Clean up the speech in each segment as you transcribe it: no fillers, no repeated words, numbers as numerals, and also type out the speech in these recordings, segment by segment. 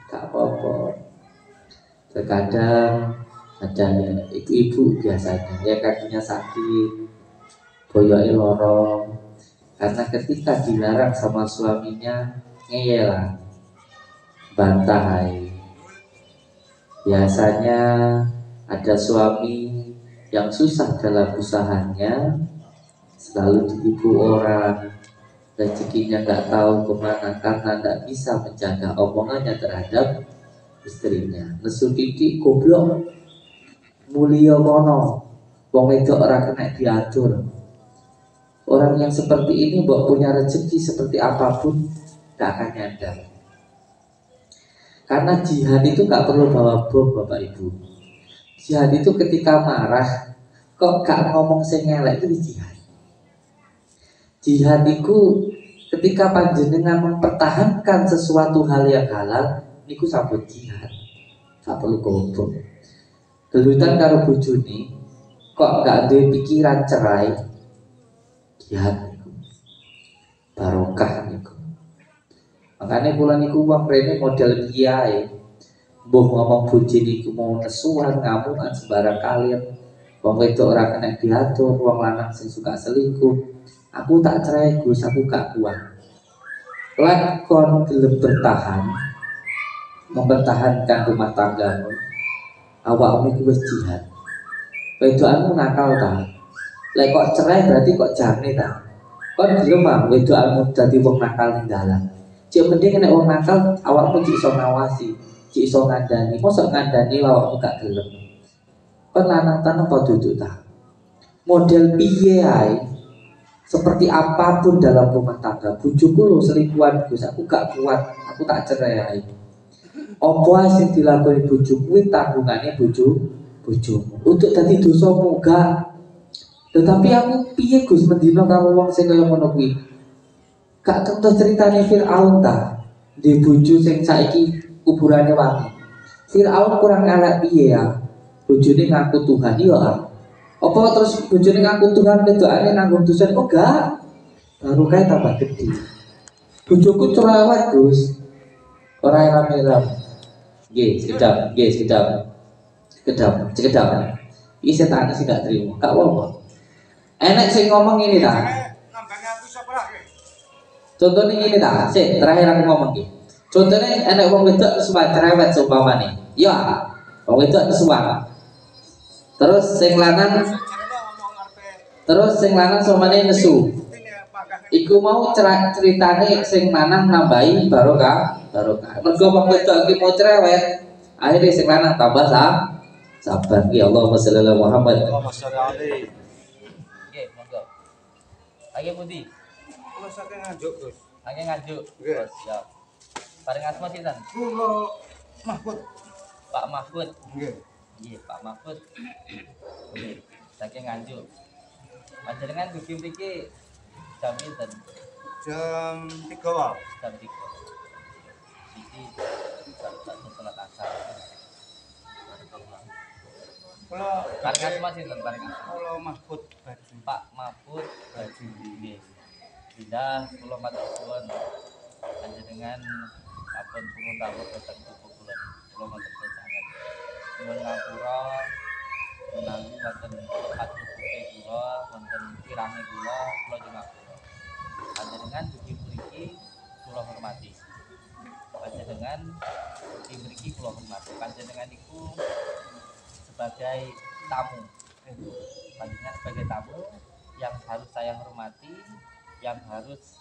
gak apa-apa. Terkadang ada ibu-ibu biasanya yang kakinya sakit, boyoke lorong, karena ketika dilarang sama suaminya ngeyel, bantah. Biasanya ada suami yang susah dalam usahanya, selalu ditipu orang, rezekinya nggak tahu kemana karena nggak bisa menjaga omongannya terhadap istrinya. Nesu titik goblok mulia kono, wong wedok ora kena diatur. Orang yang seperti ini mbok punya rezeki seperti apapun gak akan nyadar. Karena jihad itu gak perlu bawa bom Bapak Ibu. Jihad itu ketika marah kok gak ngomong sing elek itu jihad. Jihad itu ketika panjenengan mempertahankan sesuatu hal yang halal niku sambut jihad. Gak perlu goblok. Gelutan karo bojone kok gak ada pikiran cerai, jihad niku barokah niku. Makanya kula niku wong rene model kiai. Mbah ngomong bojo niku mau nesuan ngamungan sembarang kalian. Wong wedok ora kena diatur, wong lanang sing suka selingkuh. Aku tak cerai Gus, aku gak kuat. Lek kon gelem bertahan, mempertahankan rumah tanggamu, awakmu iku wis jihad. Wedokanmu nakal ta? Lek kok cerai berarti kok jane ta? Kon gelem ah wedokanmu dadi wong nakal ning dalan. Cek mending nek wong nakal awakmu cek iso ngawasi, cek iso ngandani. Mosok ngandani awakmu gak gelem. Kon lanang tanpa duduk ta? Model piye ae? Seperti apapun dalam rumah tangga, bojoku lho selingkuhan Gus, aku gak kuat, aku tak cerai ae. Apa sing dilakoni bojoku kuwi tanggungane bojomu. Untuk dadi dosamu gak. Tetapi aku piye Gus mendino karo wong sing kaya ngono kuwi? Gak contoh ceritane Firaun ta. Di bojo sing saiki kuburane wangi. Firaun kurang elek piye ya? Bojone ngaku Tuhan ya. Apa terus bojone ngaku Tuhan wedokane nanggung dosa? Oh gak. Baru kae tambah gede. Bojoku cerewet Gus. Ora eram-eram. Nggih, sekedap. Iki setan sih gak terima. Gak apa-apa. Enek sing ngomong ini ta. Contohnya ini ta. Sik, terakhir aku ngomong iki. Contohnya enek wong wedok suwan cerewet seumpamane. Ya, wong wedok suwan. Terus sing lanang somane nesu. Iku mau ceritane sing lanang nambahi barokah. Mergo wong wedok iki mau cerewet, akhirnya sing lanang tambah sabar. Ya Allahumma sholli ala Muhammad. Allahumma sholli alaihi. Nggih, monggo. Lagi pundi? Kula saking Nganjuk, Gus. Lagi Nganjuk. Nggih. Siap. Paring asma sinten? Kula Mahfud. Pak Mahfud. Nggih. Iya, Pak Mahfud. Oke, saking Nganjuk. Panjenengan dugi mriki jam pinten? Jam 3 wae. Jam 3. Iki satu salat asar. Kula Paring asma sinten paring asma? Kula Mahfud Baju. Pak Mahfud Baju. Nggih. Pindah kula matur suwun. Panjenengan sampun purun rawuh dhateng tubuh kula. Kula matur suwun sanget. Nuwun ngapura menawi wonten patuh putih kula, wonten pirange kula nyuwun ngapura. Panjenengan dugi mriki kula hormati. Panjenengan dugi mriki kula hormati. Panjenengan iku sebagai tamu. Panjenengan sebagai tamu yang harus saya hormati, yang harus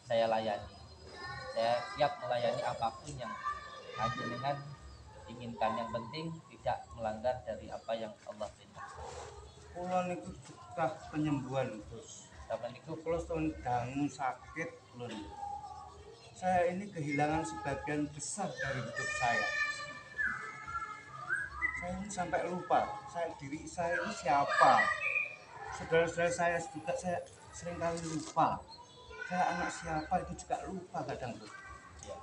saya layani. Saya siap melayani apapun yang panjenengan inginkan. Yang penting tidak melanggar dari apa yang Allah perintahkan. Kula niku butuh penyembuhan, Gus. Sampeyan niku Kula setahun dangu sakit kula niku. Saya ini kehilangan sebagian besar dari hidup saya. Saya ini sampai lupa diri saya ini siapa. Saudara-saudara saya juga saya seringkali lupa. Saya anak siapa itu juga lupa kadang tuh. ya.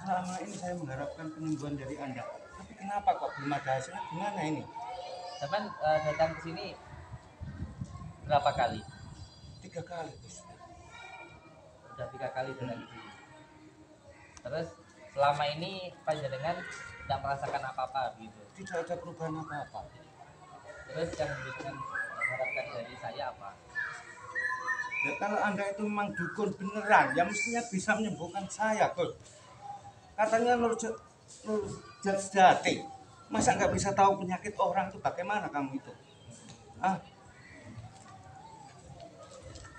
Selama ini saya mengharapkan penyembuhan dari Anda. Tapi kenapa kok belum ada hasilnya? Gimana ini? Sampeyan datang ke sini berapa kali? 3 kali, Gus. Udah 3 kali datang ke sini. Terus selama ini panjenengan tidak merasakan apa-apa gitu. Tidak ada perubahan apa-apa. Terus yang panjenengan harapkan dari saya apa? Ya kalau Anda itu memang dukun beneran, ya mestinya bisa menyembuhkan saya, Gus. Katanya Nur Jati. Masa nggak bisa tahu penyakit orang itu bagaimana kamu itu? Ah,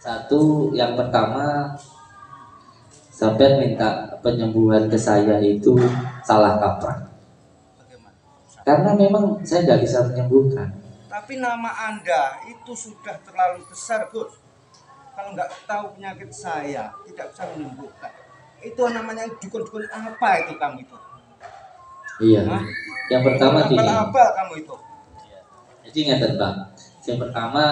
Satu, yang pertama, sampai minta penyembuhan ke saya itu salah kaprah. bagaimana? Karena memang saya nggak bisa menyembuhkan. Tapi nama Anda itu sudah terlalu besar, Gus. Kalau nggak tahu penyakit saya, tidak bisa menyembuhkan. Itu namanya dukun-dukun apa itu kamu itu? Iya. Hah? Yang pertama gini. Abal kamu itu. Jadi ingat Bang. Yang pertama,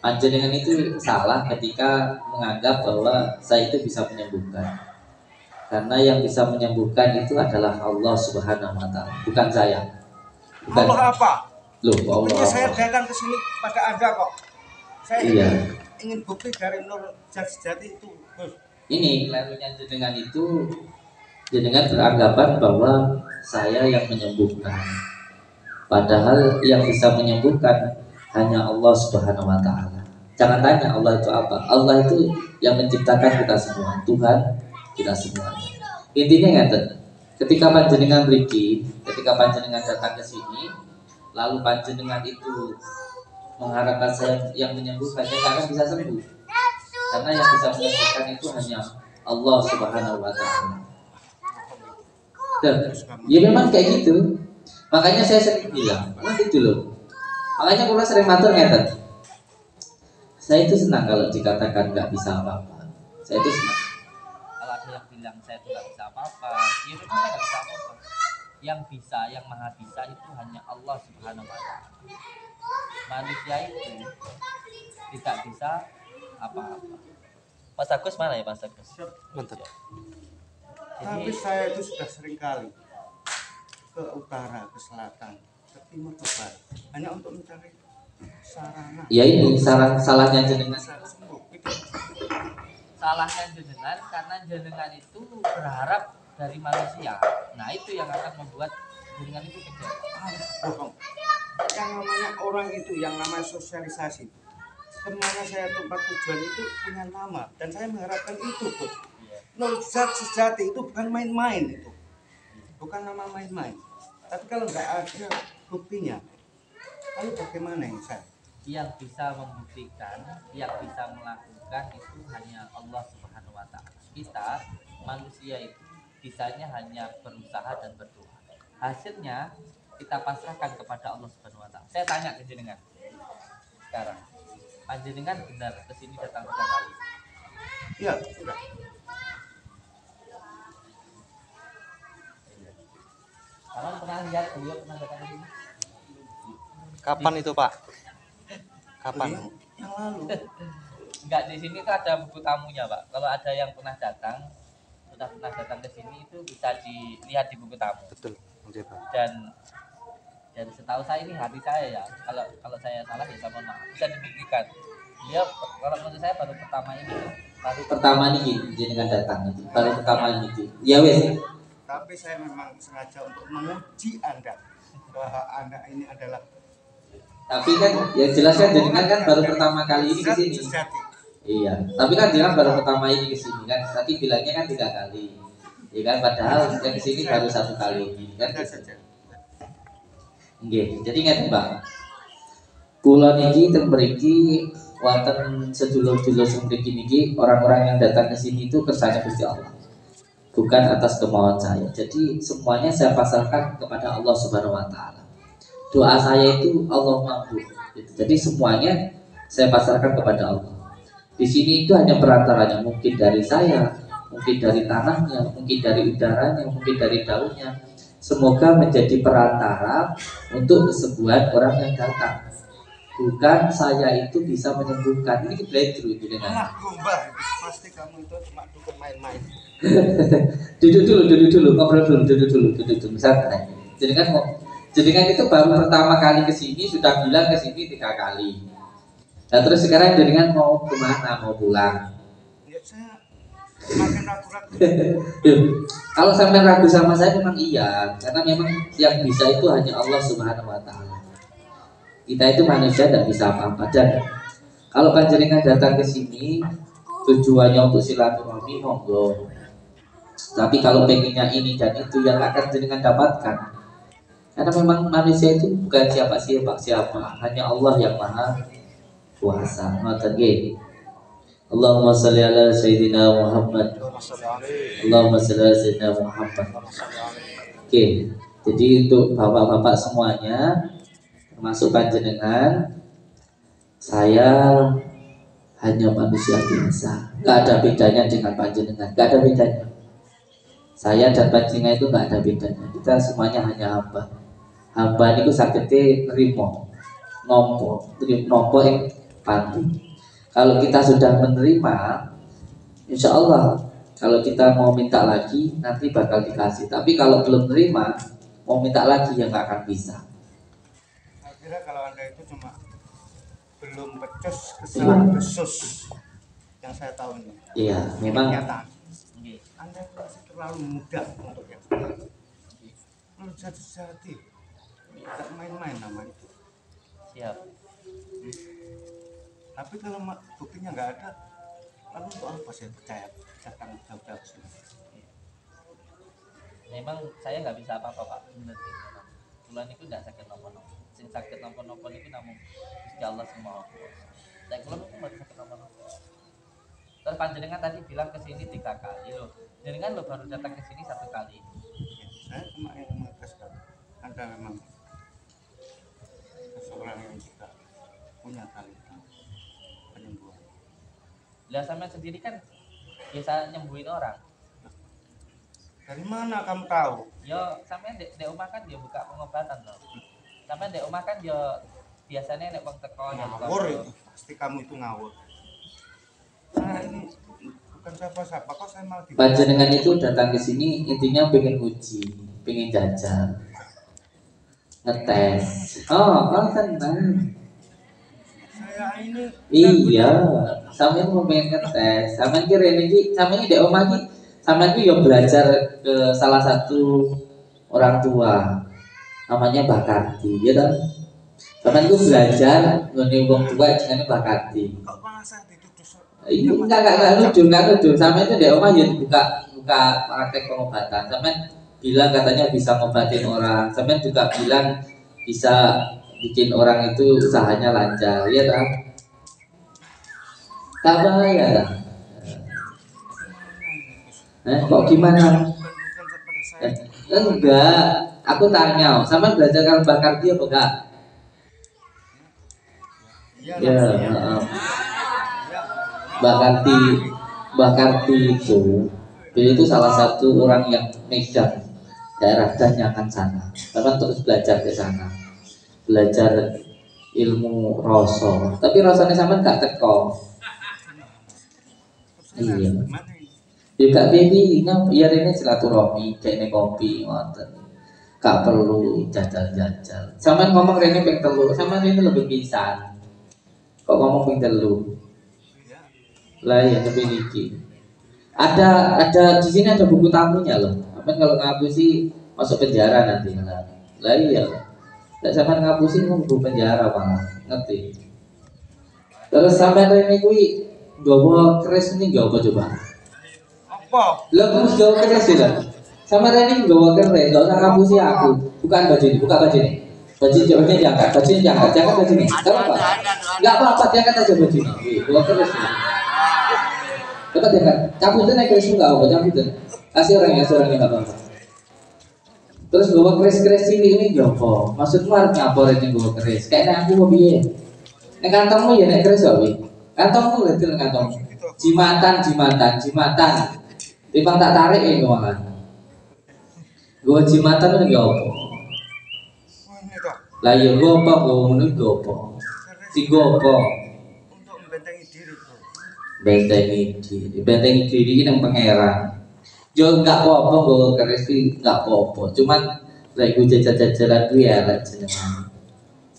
panjenengan itu salah ketika menganggap bahwa saya itu bisa menyembuhkan. Karena yang bisa menyembuhkan itu adalah Allah Subhanahu wa taala, bukan saya. Bukan. Allah apa? Loh, Buktinya Allah. saya datang ke sini pada Anda kok. Saya Iya. ingin bukti dari Nur Jati itu, Gus. Ini kelirunya jenengan itu, jenengan beranggapan bahwa saya yang menyembuhkan. Padahal yang bisa menyembuhkan hanya Allah Subhanahu wa taala. Jangan tanya Allah itu apa. Allah itu yang menciptakan kita semua, Tuhan kita semua. Intinya ngaten. Ketika panjenengan mriki, ketika panjenengan datang ke sini, lalu panjenengan itu mengharapkan saya yang menyembuhkan, saya akan bisa sembuh. Karena yang bisa menyembuhkan itu hanya Allah Subhanahu wa taala. Dan ya memang kayak gitu. Makanya saya sering bilang, nanti dulu. Makanya kalau sering matur ngeten. Saya itu senang kalau dikatakan nggak bisa apa-apa. Saya itu senang. Kalau ada yang bilang saya itu nggak bisa apa-apa, ya memang saya nggak bisa apa-apa. Yang bisa, yang maha bisa itu hanya Allah Subhanahu wa taala. Manusia itu tidak bisa apa-apa. Mas Agus mana ya Mas Agus? Mantap. Jadi Tapi saya itu sudah sering kali ke utara, ke selatan, ke timur, ke barat, hanya untuk mencari sarana. Ya ini salahnya jenengan. Bisa sembuh. Itu. salahnya jenengan karena jenengan itu berharap dari manusia. Nah itu yang akan membuat jenengan itu kecewa. Bohong. Yang namanya orang itu, yang namanya sosialisasi. Kemana saya tempat tujuan itu punya nama dan saya mengharapkan itu, Bos. Nur Jati itu bukan main-main itu, bukan nama main-main. Tapi kalau nggak ada buktinya, lalu bagaimana yang saya? Yang bisa membuktikan, yang bisa melakukan itu hanya Allah Subhanahu wa taala. Kita manusia itu bisanya hanya berusaha dan berdoa. Hasilnya kita pasrahkan kepada Allah Subhanahu wa taala. Saya tanya ke jenengan sekarang. Panjenengan benar kesini datang 3 kali. Ya, sudah. Karena pernah lihat beliau pernah datang ke sini. Kapan itu Pak? Kapan? Yang lalu. Enggak, di sini tuh ada buku tamunya, Pak. Kalau ada yang pernah datang, sudah pernah datang ke sini itu bisa dilihat di buku tamu. Betul. Oke, Pak. Dan setahu saya ini hati saya ya. Kalau saya salah ya saya mohon maaf. Bisa dibuktikan. Dia kalau menurut saya baru pertama ini. Baru Pertama nih jenengan datang itu. Baru pertama ini. Ya wes. Tapi saya memang sengaja untuk menguji Anda bahwa Anda ini adalah Tapi kan yang jelas kan jenengan kan baru pertama kali ini ke sini. sejati. Iya, tapi kan jenengan baru pertama ini ke sini kan. Tadi bilangnya kan 3 kali. Iya kan, padahal yang ke sini baru 1 kali ini kan. Anda saja. Nggih, jadi ingat Mbak. Kula niki teng mriki wonten sedulur-dulur sing mriki niki orang-orang yang datang ke sini itu kersane Gusti Allah. Bukan atas kemauan saya. Jadi semuanya saya pasarkan kepada Allah Subhanahu wa taala. Doa saya itu Allah mampu. Jadi semuanya saya pasarkan kepada Allah. Di sini itu hanya perantaranya, mungkin dari saya, mungkin dari tanahnya, mungkin dari udaranya, mungkin dari daunnya. Semoga menjadi perantara untuk kesembuhan orang yang datang. Bukan saya itu bisa menyembuhkan. Ini breakthrough gitu kan. Anak gombal, pasti kamu itu cuma dukun main-main. Duduk dulu, ngobrol dulu, duduk dulu. Misalnya, jadi kan itu baru pertama kali ke sini sudah bilang ke sini 3 kali. Nah terus sekarang jenengan mau kemana? Mau pulang? Ya saya Makin ragu-ragu. Duh, kalau sampai ragu sama saya memang iya, karena memang yang bisa itu hanya Allah Subhanahu wa taala. Kita itu manusia tidak bisa apa-apa. Dan kalau panjenengan datang ke sini tujuannya untuk silaturahmi, monggo. Tapi kalau pengennya ini dan itu yang akan jenengan dapatkan. Karena memang manusia itu bukan siapa, hanya Allah yang Maha Kuasa. Ngoten nggih. Allahumma shalli ala sayyidina Muhammad. Allahumma shalli ala sayyidina Muhammad. Oke. Jadi untuk bapak-bapak semuanya, termasuk panjenengan, saya hanya manusia biasa. Nggak ada bedanya dengan panjenengan. Nggak ada bedanya. Saya dan panjenengan itu nggak ada bedanya. Kita semuanya hanya hamba. Hamba itu sakitnya nerimo, nompo yang pati. Kalau kita sudah menerima, insya Allah kalau kita mau minta lagi nanti bakal dikasih. Tapi kalau belum menerima, mau minta lagi ya nggak akan bisa. Saya kira kalau Anda itu cuma belum becus kesalahan khusus yang saya tahu ini. Iya, memang. Kenyataan. Anda itu masih terlalu muda untuk yang sekarang. Belum jati-jati, tidak main-main nama itu. Siap. Tapi kalau buktinya nggak ada, lalu untuk apa saya percaya datang jauh-jauh sini? Memang saya nggak bisa apa-apa Pak. Bener sih. Bulan itu nggak sakit nopo-nopo. Sing sakit nopo-nopo itu namun Gusti Allah semua. Dan kalau itu nggak sakit nopo-nopo. Terus panjenengan tadi bilang ke sini 3 kali loh. Jenengan lo baru datang ke sini 1 kali. Saya cuma yang mengetaskan Anda memang seseorang yang juga punya talenta penyembuhan. Lah sampean sendiri kan biasa nyembuhin orang. Dari mana kamu tahu? Yo sampean dek omah kan dia buka pengobatan loh. Sampean dek omah kan yo biasanya nek wong teko yo Ngawur itu, pasti kamu itu ngawur. Saya ini bukan siapa-siapa, kok saya malah Panjenengan itu datang ke sini intinya pengen uji, pengen jajal, ngetes. Oh tenang. Saya ini Iya, sampean mau pengen ngetes. Sampean kira ini, sampean di omah iki, sampean itu ya belajar ke salah satu orang tua, namanya Mbak Karti, ya kan? Sampean itu belajar ngene wong tua jenenge Mbak Karti. kok malah saya dituduh Ini enggak nuduh. Sampean itu di omah ya buka praktek pengobatan. Sampean bilang katanya bisa ngobatin orang. Sampean juga bilang bisa bikin orang itu usahanya lancar, ya kan? Tak bahaya dah. Kok gimana? bukan kepada saya. Enggak, aku tanya, sama belajar kalau bakar dia apa enggak? Iya, Ya, iya. Mbak Karti itu, dia itu salah satu orang yang Medan, daerah Danyangan sana. Bahkan terus belajar ke sana, belajar ilmu rasa. Tapi rasanya sama enggak teko. Iya. Gimana ini? Juga baby, biar ini silaturahmi, kayak kopi, ngoten. Gak perlu jajal-jajal. Sama ngomong Rene ping telu, sama ini lebih pisan. Kok ngomong ping telu? Iya. Lah ya tapi niki. Ada di sini ada buku tamunya loh. Apa kalau ngapusi masuk penjara nanti lah. Lah iya. Tidak sampai ngapusi buku penjara malah, ngerti? Terus sampai Rene kui gawa keris ini gawa coba. Apa? Lo terus gawa keris ya lah. Sama Rene gawa keris, gak usah ngapusi aku. Bukan baju ini, buka baju ini. Baju jawabnya diangkat, baju ini jangan baju ini. Gak apa-apa. Gak apa-apa, diangkat aja baju ini. Gawa keris ini. Coba diangkat. Cabutin aja keris enggak apa, cabutin. Kasih orangnya enggak apa-apa. Terus gawa keris ini apa? Maksudmu harus ngapor ini gawa keris. Kayaknya aku mau biye. Nek kantongmu ya nek keris wae. Kantongmu lihat kantong. Jimatan. Timbang tak tarik ya malah. Gua jimatan itu apa? Oh, ini toh. Lah ya gua apa? Gua ngono iku apa? Si gua apa? Untuk membentengi diri tuh. Bentengi diri ini yang pangeran. Yo enggak apa-apa gua keris iki enggak apa-apa. Cuman lek gua jajal-jajalan kuwi ya lek jenengan.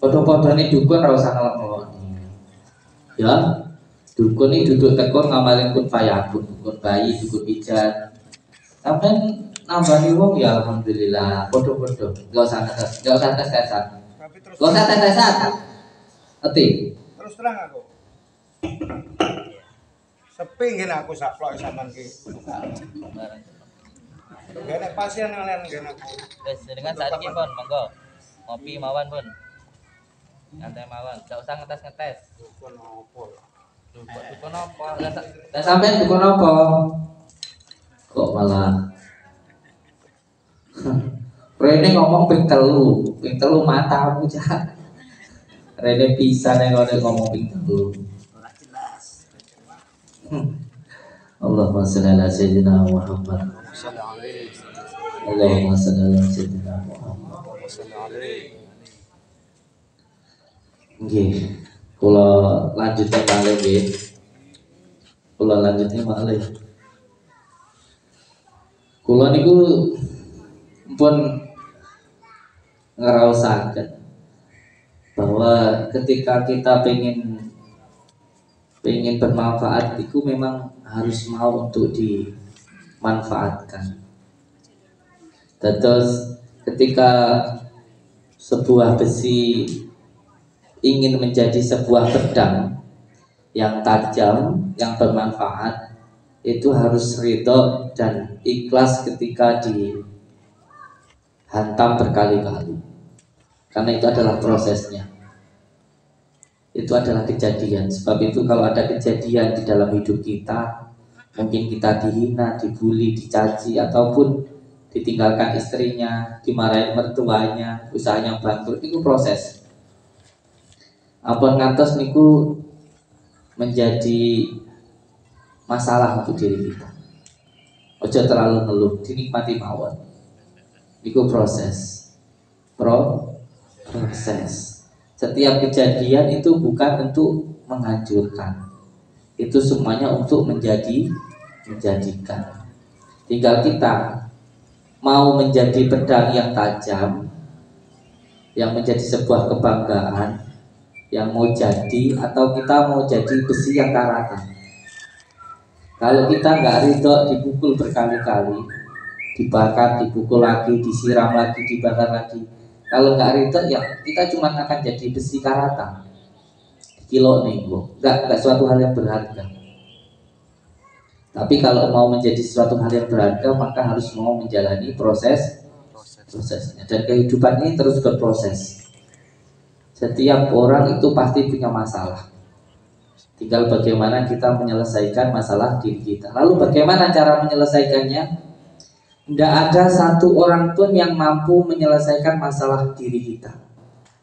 Padha-padane dukun ora usah ngelok-ngelok. Ya. Dukun ini duduk tekun ngamalin kun fayakun, dukun bayi, dukun pijat. Sampai nambah wong ya alhamdulillah, podo-podo. Gak usah tes-tesan. Tapi terus Gak usah tes-tesan. Ngerti? terus terang aku. Sepi ngene aku saplok sampean ki. bareng. Gene pasien ngalian ngene aku. Wes dengan saat ini pun monggo ngopi mawon pun. Ngantai mawon, gak usah ngetes. Dukun opo lah. Duh, kok dukun apa? Lah sampean dukun apa? Kok malah Rene ngomong ping telu matamu cak. Rene pisan nek ngomong ping telu. Allahumma shalli ala sayyidina Muhammad. Allahumma shalli ala sayyidina Muhammad. Nggih, kula lanjutke malih nggih. Kula lanjutke malih. Kula niku pun ngerasakan bahwa ketika kita pengen bermanfaat itu memang harus mau untuk dimanfaatkan. Terus ketika sebuah besi ingin menjadi sebuah pedang yang tajam, yang bermanfaat, itu harus ridho dan ikhlas ketika dihantam berkali-kali, karena itu adalah prosesnya, itu adalah kejadian. Sebab itu kalau ada kejadian di dalam hidup kita, mungkin kita dihina, dibully, dicaci, ataupun ditinggalkan istrinya, dimarahin mertuanya, usahanya bangkrut, itu proses. Apa ngantos niku menjadi masalah untuk diri kita. Ojo terlalu ngeluh, dinikmati mawon. Itu proses. Proses. Setiap kejadian itu bukan untuk menghancurkan. Itu semuanya untuk menjadikan. Tinggal kita mau menjadi pedang yang tajam, yang menjadi sebuah kebanggaan, yang mau jadi, atau kita mau jadi besi yang karatan. Kalau kita nggak ridho dipukul berkali-kali, dibakar, dipukul lagi, disiram lagi, dibakar lagi. Kalau nggak ridho ya kita cuma akan jadi besi karatan, kilo nih, nggak suatu hal yang berharga. Tapi kalau mau menjadi suatu hal yang berharga, maka harus mau menjalani prosesnya. Dan kehidupan ini terus berproses. Setiap orang itu pasti punya masalah. Tinggal bagaimana kita menyelesaikan masalah diri kita. Lalu bagaimana cara menyelesaikannya? Tidak ada satu orang pun yang mampu menyelesaikan masalah diri kita,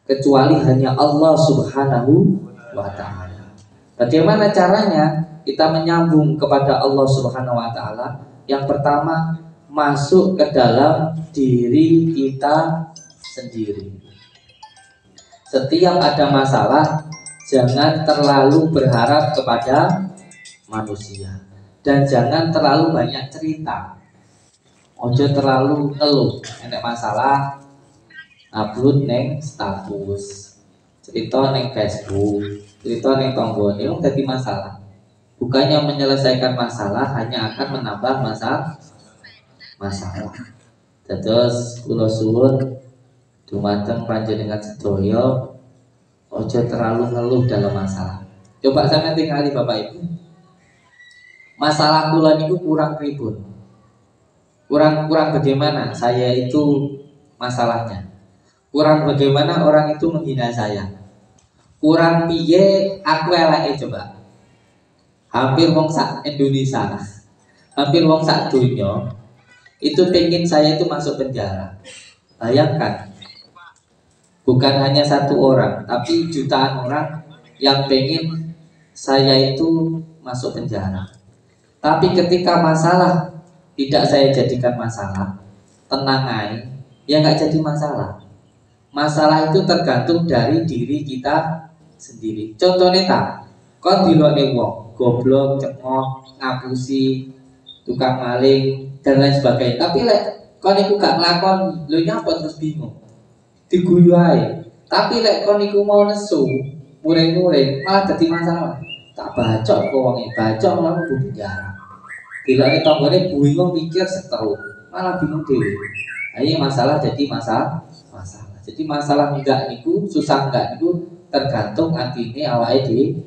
kecuali hanya Allah Subhanahu wa Ta'ala. Bagaimana caranya kita menyambung kepada Allah Subhanahu wa Ta'ala? Yang pertama, masuk ke dalam diri kita sendiri. Setiap ada masalah, jangan terlalu berharap kepada manusia, dan jangan terlalu banyak cerita. Ojo terlalu ngeluh, enek masalah upload neng status, cerita neng Facebook, cerita neng tonggone, itu jadi masalah. Bukannya menyelesaikan masalah, hanya akan menambah masalah. Terus kula suwun dumateng panjenengan sedaya, ojo terlalu ngeluh dalam masalah. Coba sampeyan tingali Bapak Ibu. Masalah kula niku kurang pripun? Kurang bagaimana saya itu masalahnya? Kurang bagaimana orang itu menghina saya? Kurang piye aku eleke coba? Hampir wong sak Indonesia, hampir wong sak dunya itu pengen saya itu masuk penjara. Bayangkan, bukan hanya satu orang, tapi jutaan orang yang pengen saya itu masuk penjara. Tapi ketika masalah tidak saya jadikan masalah, tenang aja, ya nggak jadi masalah. Masalah itu tergantung dari diri kita sendiri. Contohnya tak, kon dilokne wong, goblok, cengok, ngapusi, tukang maling dan lain sebagainya. Tapi lek kon iku gak nglakoni, lho nyapa terus bingung. Diguyu ae. Tapi lek kon iku mau nesu, muring-muring malah dadi masalah. tak bacok kok wong bacok malah mlebu penjara. Dilane tanggane bingung mikir seterus, malah bingung dhewe. Ayo masalah jadi masalah. Jadi masalah enggak niku, susah enggak niku tergantung atine awake dhewe.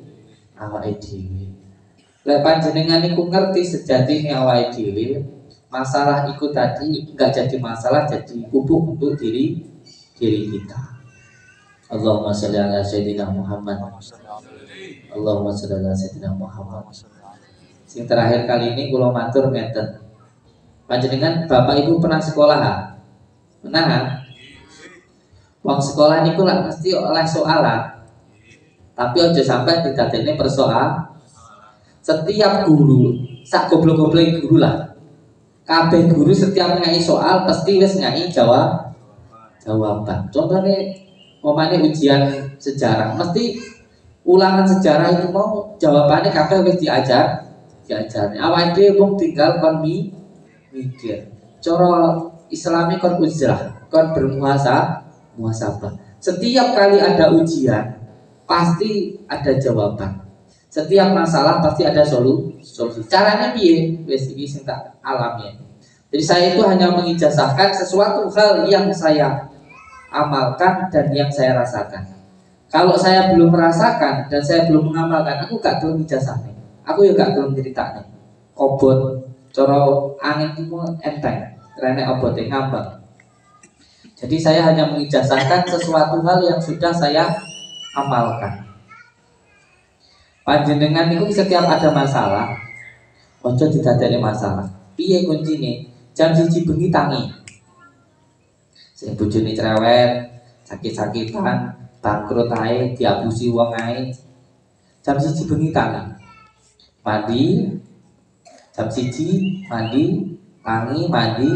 Lek panjenengan niku ngerti sejatine awake dhewe, masalah iku tadi enggak jadi masalah, jadi pupuk untuk diri kita. Allahumma sholli ala sayyidina Muhammad. Allahumma sholli ala sayyidina Muhammad. Sing terakhir kali ini kula matur ngeten. Panjenengan Bapak Ibu pernah sekolah ha? Pernah ha? Wong sekolah niku lah mesti oleh soalan. Tapi aja sampai didadekne persoalan. Setiap guru, sak goblok-goblok guru lah. Kabeh guru setiap ngai soal pasti wis ngai jawaban. Contohnya omane ujian sejarah, mesti ulangan sejarah itu mau jawabannya kabeh wis diajarne. Awake dhewe wong tinggal kon mikir. Cara Islami kon uzrah, kon bermuhasabah. Setiap kali ada ujian pasti ada jawaban. Setiap masalah pasti ada solusi. Caranya piye? Wis iki sing tak alami. Jadi saya itu hanya mengijazahkan sesuatu hal yang saya amalkan dan yang saya rasakan. Kalau saya belum merasakan dan saya belum mengamalkan, aku gak belum ijazahnya. Aku juga gak belum ceritanya. Obot, coro angin itu enteng, renek obotnya ngambang. Jadi saya hanya mengijazahkan sesuatu hal yang sudah saya amalkan. Panjenengan itu setiap ada masalah, ojo didadekne masalah. Piye kuncine? Jam 1 bengi tangi. Sing bojone cerewet, sakit-sakitan, bangkrut ae, diabusi wong ae. Jam 1 bengi tangi. Mandi, jam 1 mandi,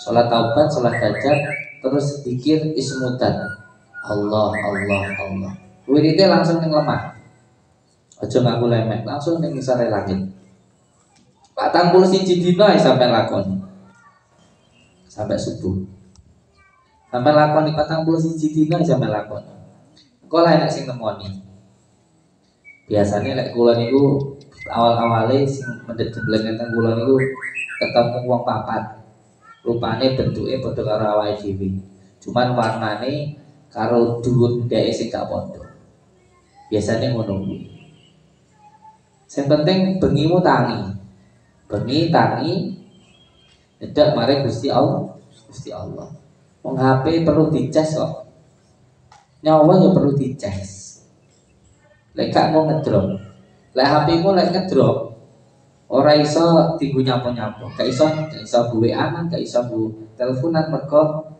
sholat taubat, sholat hajat, terus zikir ismudan. Allah. Wirite langsung ning lemah. Aja ngaku lemek, langsung ning ngisore langit. 41 dina sampai lakon. Sampai subuh. Sampai lakon 41 dina sampai lakon. Engko lah enek sing nemoni. Biasanya lek kula niku awal-awale sing mendhet jembleng teng kula niku ketemu wong papat. Rupane bentuke padha karo awake dhewe. Cuman warnane karo dhuwur dheke sing gak padha. Biasane ngono kuwi. Sing penting bengimu tangi. Bengi tangi nyedak mare Gusti Allah. Wong HP perlu dicas kok. Nyawa ya perlu dicas. Lek gak mau ngedrop. Lek HP-mu lek ngedrop ora iso dienggo nyapo-nyapo. Gak iso WA-an, gak iso teleponan mergo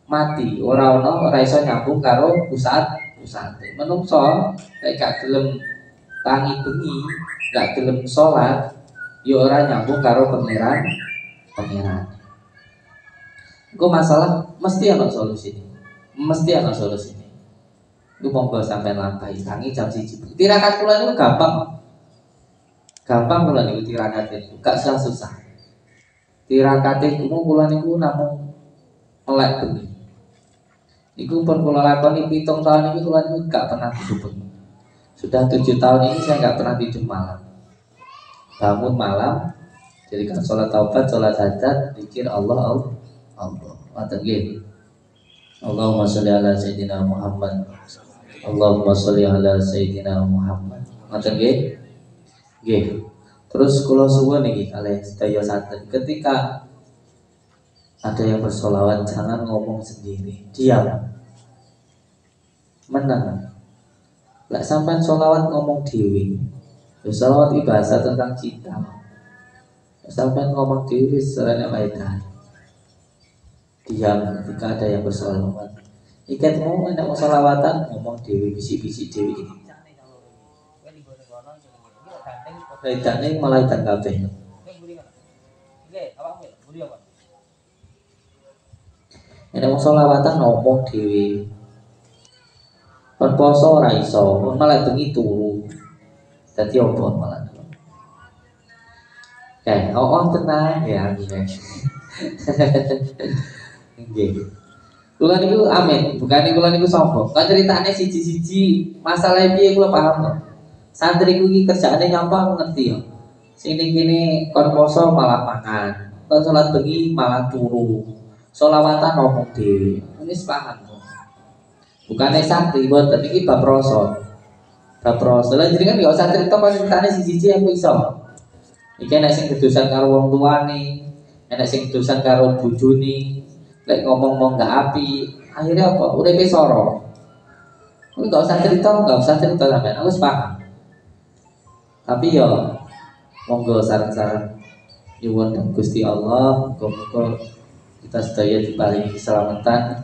mati. Ora iso nyambung karo pusat-pusate. Menungso lek gak gelem tangi bengi, gak gelem salat, ya ora nyambung karo pangeran. Iku masalah mesti ana solusine. Iku monggo sampean lampahi tangi jam 1. Tirakat kula niku gampang. Gampang kula niku tirakat niku, gak susah. Tirakat kula niku namung melek bengi. Iku pun kula lakoni 7 tahun iki kula niku gak pernah tidur bengi. Sudah 7 tahun ini saya gak pernah tidur malam. Bangun malam, jadikan sholat taubat, sholat hajat, zikir Allah. Ngoten nggih. Allahumma sholli ala sayyidina Muhammad. Allahumma sholli ala sayyidina Muhammad. Ngoten nggih. Nggih. Terus kula suwun iki kalih sedaya santen, ketika ada yang bersolawat jangan ngomong sendiri, diam. Menang. Lek sampean sholawat ngomong dhewe. Sholawat bahasa tentang cinta. Sampai ngomong diri serana maidan. Diam ketika ada yang bersolawat. Ikat mau ada sholawatan ngomong diri bisi-bisi diri ini. Maidane malah dan kabeh. Ada sholawatan ngomong diri. Pon poso ora iso, malah bengi turu. Dadi opo malah. Kayak tenang ya guys. Nggih. Kula niku amin, bukan kula niku sombong. Kok ceritane siji-siji masalah piye kula paham kok. Santri kuwi kerjaane nyapa ngerti ya. Sing ning kene kon poso malah mangan, kon salat bengi malah turu. Sholawatan ngomong dhewe. Ini paham. Bukannya santri mboten iki bab rasa. Bab rasa. Lah jenengan enggak usah cerita pas ceritane siji-siji aku iso. Iki nek sing kedusan karo wong tuane, nek sing kedusan karo bojone, lek ngomong gak apik, akhirnya apa? Uripe soro. Kuwi enggak usah cerita sampean. Aku wis paham. Tapi ya monggo saran-saran nyuwun Gusti Allah, muga-muga kita sedaya diparingi keselamatan,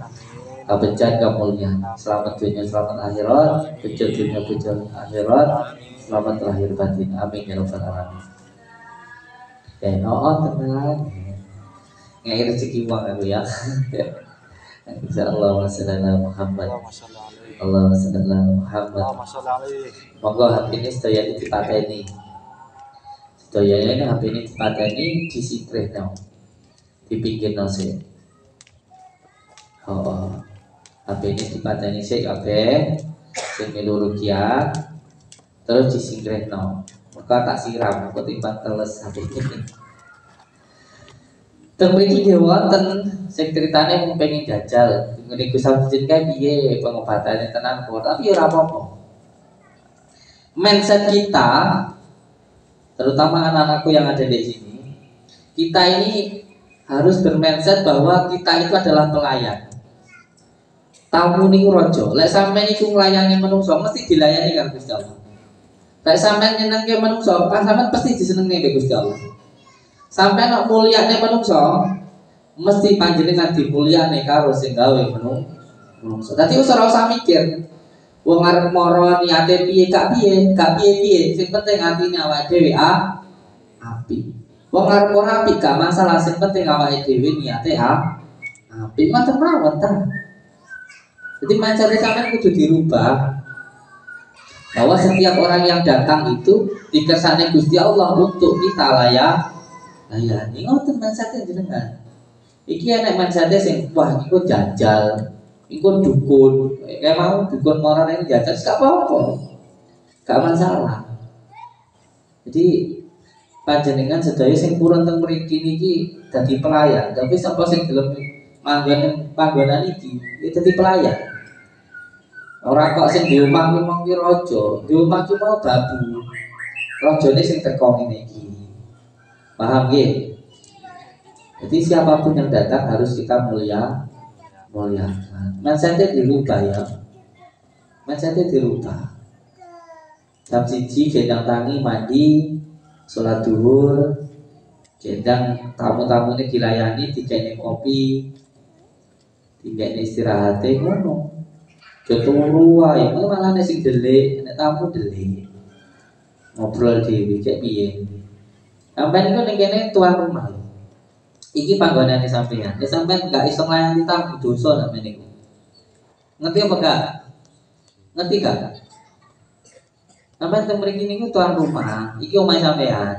kabencan, kemuliaan, selamat dunia, selamat akhirat, bejo dunia, bejo akhirat, selamat lahir batin. Amin ya rabbal alamin. Tenang. Ngai rezeki uang aku ya. Insyaallah wasallallahu Muhammad. Allahumma shalli ala Muhammad. Monggo HP ini sedaya dipateni. Sedaya ini HP ini dipateni disikrehno. Dipinggirno sik. HP ini dipateni sik kabeh sing melu rukyah terus disingkrehno. Maka tak siram kok timbang teles HP ini. Teng mriki nggih wonten sing critane mung pengen jajal. Ngene Gus Samsudin kae piye pengobatane tenan kok, tapi ora apa-apa. Mindset kita, terutama anak-anakku yang ada di sini, kita ini harus bermindset bahwa kita itu adalah pelayan. Tamu niku raja. Lek sampeyan iku nglayani menungso mesti dilayani karo Gusti Allah. Lek sampeyan nyenengke menungso, kan sampeyan pasti disenengi karo Gusti Allah. Sampeyan nek mulyane menungso, mesti panjenengan dimulyane karo sing gawe menungso. Dadi ora usah mikir wong arep mara niate piye gak piye. Sing penting atine awake dhewe apik. Wong arep ora apik gak masalah, sing penting awake dhewe niate apik. Ngoten mawon ta. Jadi mindset sampean kudu dirubah. Bahwa setiap orang yang datang itu dikersane Gusti Allah untuk kita layani. Ngoten mindset jenengan. Iki enek mindset sing wah iku jajal, iku dukun. Kayak mau dukun moral ini jajal gak apa-apa. Gak masalah. Jadi panjenengan sedaya sing purun teng mriki niki dadi pelayan. Tapi sapa sing gelem panggonan iki ya dadi pelayan. Ora kok sing di omah ki raja, di omah ki mau babu. Rajane sing teko ngene iki. Paham nggih? Jadi siapapun yang datang harus kita muliakan. Mindsetnya dirubah ya. Mindsetnya dirubah. Jam 1 gendang tangi mandi, sholat duhur, gendang tamu-tamu ini dilayani, dikene kopi, dikene istirahat, ngono. Keturu wae, malah sing delik, nek tamu delik. Ngobrol dhewe kayak piye. Sampai niku ning kene tuan rumah. Iki panggonane sampeyan. Nek sampeyan gak iso nglayani tamu dosa sampeyan niku. Ngerti apa gak? Ngerti gak? Sampeyan teng mriki niku tuan rumah, iki omahe sampeyan.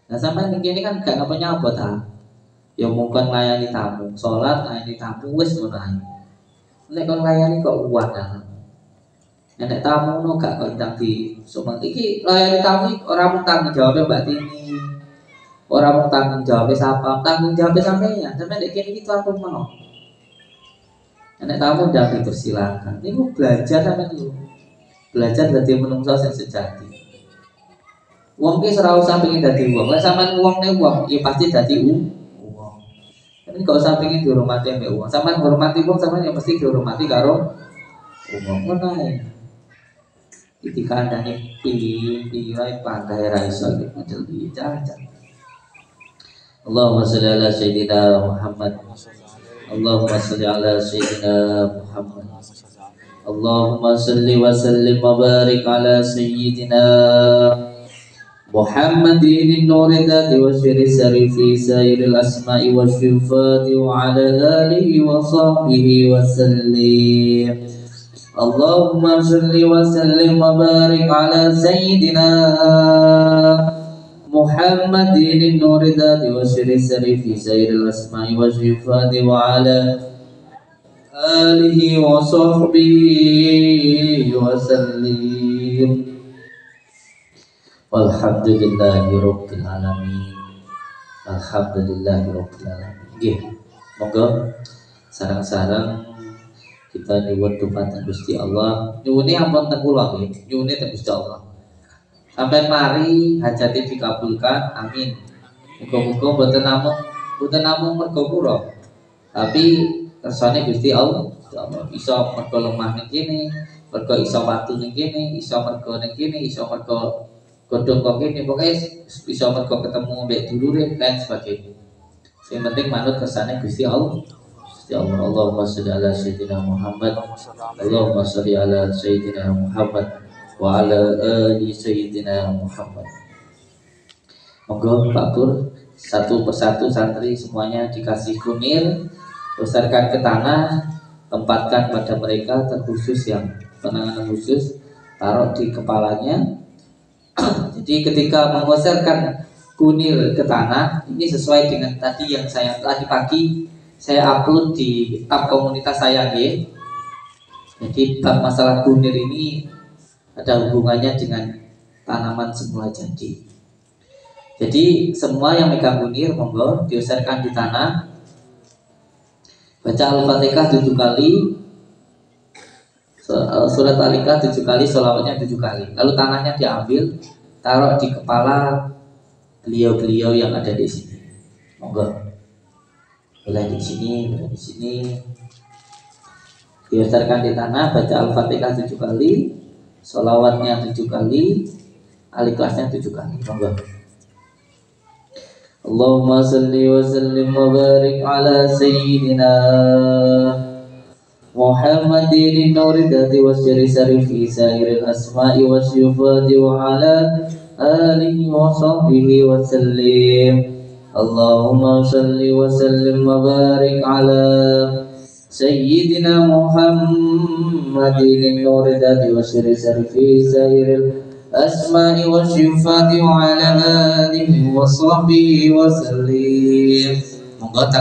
Nah sampeyan ning kene kan gak ngapa-nyapa ta. Ya mungkin nglayani tamu, salat nglayani tamu wis ngono ae. Nek kon nglayani kok uwat ta. Nek tamu no gak kok ndang di sumeng iki layani tamu ora mung tanggung jawab Mbak Tini. Ora mung tanggung jawab sapa, tanggung jawab sampeyan. Sampeyan nek kene iki tuan rumah. Nek tamu ndang dipersilakan. Niku belajar sampeyan niku. Belajar dadi menungso sing sejati. Wong ki ora usah pengen dadi wong. Lek sampean wongne wong, ya pasti dadi wong. Tapi gak usah pengen dihormati mbek wong. Sampean hormati wong, sampean ya mesti dihormati karo wong. Ngono ae. Iki kandhane pilih wae pandai ra iso iki model iki jajan. Allahumma sholli ala sayyidina Muhammad. Allahumma sholli ala sayyidina Muhammad. Allahumma sholli wa sallim wa barik ala sayyidina Muhammadin nuri dzati wa syiri sarifi sayyidil asma'i wa syifati wa ala alihi wa sahbihi wa sallim. Allahumma sholli wa sallim wa barik ala sayyidina Muhammadin nuri dzati wa syiri sarifi sayyidil asma'i wa syifati wa ala alihi wa sahbihi wa sallim. Walhamdulillahirabbil alamin. Alhamdulillahirabbil alamin. Nggih. Monggo sareng-sareng kita nyuwun dumateng Gusti Allah. Nyuwune ampun teng kula nggih. Nyuwune teng Gusti Allah. Sampai mari hajate dikabulkan. Amin. Muga-muga mboten namung mergo kula. Tapi kersane Gusti Allah. Iso mergo lemah ning kene, mergo iso watu ning kene, iso mergo ning kene, iso mergo godhong kok kene, pokoke iso mergo ketemu mbek dulure dan sebagainya. Yang penting manut kersane Gusti Allah. Allahumma sholli ala sayyidina Muhammad, Allahumma sholli ala sayyidina Muhammad wa ala ali sayyidina Muhammad. Monggo Pak Pur, satu persatu santri semuanya dikasih kunir, besarkan ke tanah, tempatkan pada mereka terkhusus yang penanganan khusus, taruh di kepalanya. Jadi ketika mengusirkan kunir ke tanah, ini sesuai dengan tadi yang saya tadi pagi saya upload di tab komunitas saya ya. Jadi bab masalah kunir ini ada hubungannya dengan tanaman semula jadi. Jadi semua yang megang kunir monggo diusirkan di tanah. Baca Al-Fatihah 7 kali, surat Al-Ikhlas 7 kali, sholawatnya 7 kali. Lalu tanahnya diambil, taruh di kepala beliau-beliau yang ada di sini. Monggo. Boleh di sini, boleh di sini. Diusirkan di tanah, baca Al-Fatihah 7 kali, sholawatnya 7 kali, Al-Ikhlasnya 7 kali. Monggo. Allahumma salli wa sallim wa barik ala sayyidina Muhammadin nuridati wa syari fi sairil asma'i wa syufati wa ala alihi wa sahbihi wa sallim. Allahumma salli wa sallim wa barik ala sayyidina Muhammadin nuridati wa syari fi sairil asma'i wa syufati wa ala alihi wa sahbihi wa sallim. Monggo